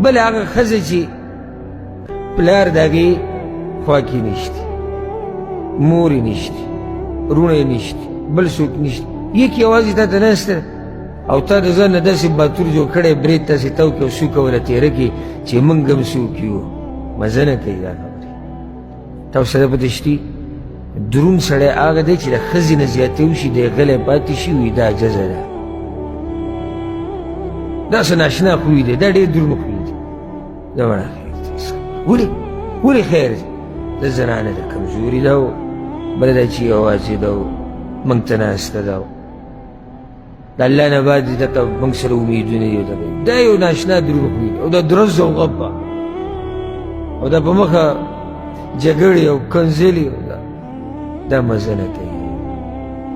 بل هغه ښځه چې پلار د هغې خوا کې نشته، مور یې نشته، وروڼه یې نشته، بل څوک نشته، یک یوازې تا ته ناسته او تا د ځان نه داسې باتور جوړ کړی برید تاسې تو کړي او څوک وله تېره کړي چې موږ هم څوک یو. مزه نه کوي دا خبرې. تاسو سره پته شتي دروند سړی هغه دی چې د ښځې نه زیاتی وشي دی غلی پاتې شي وي دا عجزه ده. دا څه ناشنا خوی دی، دا ډېر دروند خوی دی. دا وړه خیر دی. ولې خیر دی؟ د زنانه د کمزوري ده او بله دا چې یوازې ده او موږ ته ناسته ده او د الله نه بعد دته موږ سره امیدونه دي. دا یو ناشنا دروند خوی دی او دا درز او غبه او دا په مخه جګړې او کنځلې او دا مزه نه کوي.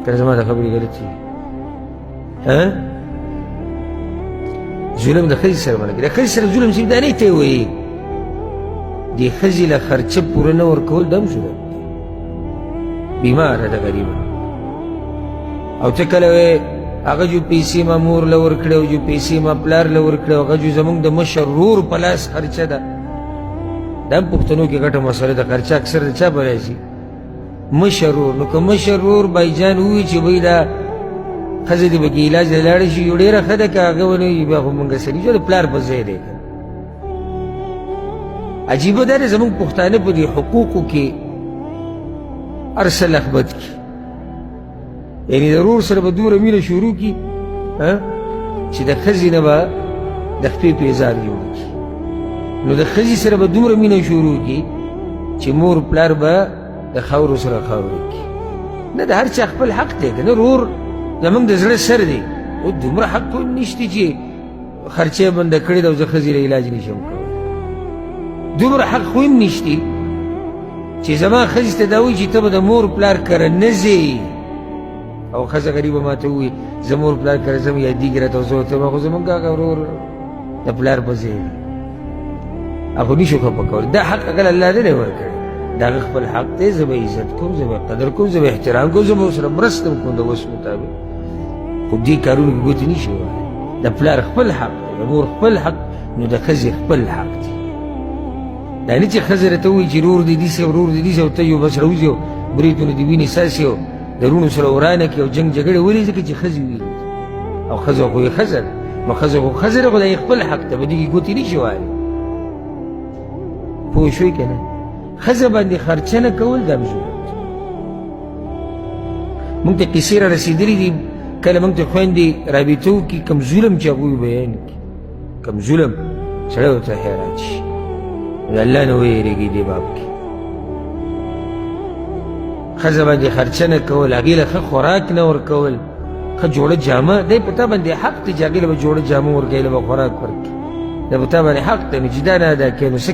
که زما د خبرې غلطي وي ظلم د ښځې سره مه د ښځې سره ظلم چې دا نه ته یې وایي دې ښځې له خرچه پوره نه ورکول دا هم ظلم دی. بیماره ده غریبه او ته کله وایې هغه جو پیسې ما مور له ورکړې او جو پیسې ما پلار له ورکړې او هغه جو زموږ د مشر ورور په لاس خرچه ده. دا هم پښتنو کې ګټه مسله ده. خرچه اکثر د چا په راځي؟ مشر ورور. نو که مشر ورور بایجان ووایي چې بهی دا ښځه دې پکې علاج ته لاړه شي یو ډېره ښه ده، که هغه ونه وي بیا خو مونږ سړي شو د پلار په ځای دی. عجیبه دا دی زموږ پښتانه په دې حقوقو کې هر څه لخبط کړي. یعنې د ورور سره به دومره مینه شروع کړي چې د ښځې نه به د خپې پیزار جوړ کړي. نو د ښځې سره به دومره مینه شروع کړي چې مور پلار به د خاورو سره خاورې کړي. نه د هر چا خپل حق دی که نه ورور زموږ د زړه سر دی او دومره حق خو نشته چې خرچه یې بنده کړې ده او زه ښځې له علاج نشم کولی. دومره حق خو هم نشته چې زما ښځې ته دا وایي چې ته به د مور پلار کره نه ځې او ښځه غریبه ما ته ووایي زه مور پلار کره ځم یادېږي راته او زه ورته وایم خو زموږ هغه ورور د پلار په ځای دی. هغه نشو خفه کولی. دا حق اګل الله نه دی ورکړی، د هغه خپل حق دی. زه به عزت کوم، زه به قدر کوم، زه به احترام کوم، زه به ورسره مرسته کوم د وس مطابق. خو دې کارونو کې ګوتې نشي وهلی. د پلار خپل حق دی، د مور خپل حق، نو د ښځې خپل حق دی. دا نه چې ښځه راته ووایي چې ورور دې داسې او ورور دې داسې او ته یو بس راوځي او بریتونه دې وینې ساسي او د وروڼو سره ورانه کړي او جنګ جګړې. ولې؟ ځکه چې ښځې ویلي او ښځه خو یې ښځه ده. نو ښځه خو ښځه ده خو دا یې خپل حق ده، په دې کې ګوتې نشي وهلی. پوه شوئ که نه؟ ښځه باندې خرچه نه کول دا هم ظلم دی. موږ ته قصې را رسېدلي دي کله موږ ته خویندې رابطه وکړي کوم ظلم چې هغوی بیان کړي، کوم ظلم سړی ورته حیران شي. د الله نه ویرېږي دې باب کې. ښځه باندې خرچه نه کول، هغې له ښه خوراک نه ورکول، ښه جوړه جامه. دی په تا باندې حق دی چې هغې له به جوړه جامه ورکوي، له به خوراک ورکړي. دا په تا باندې حق دی. نو چې دا نه ادا کوې نو څه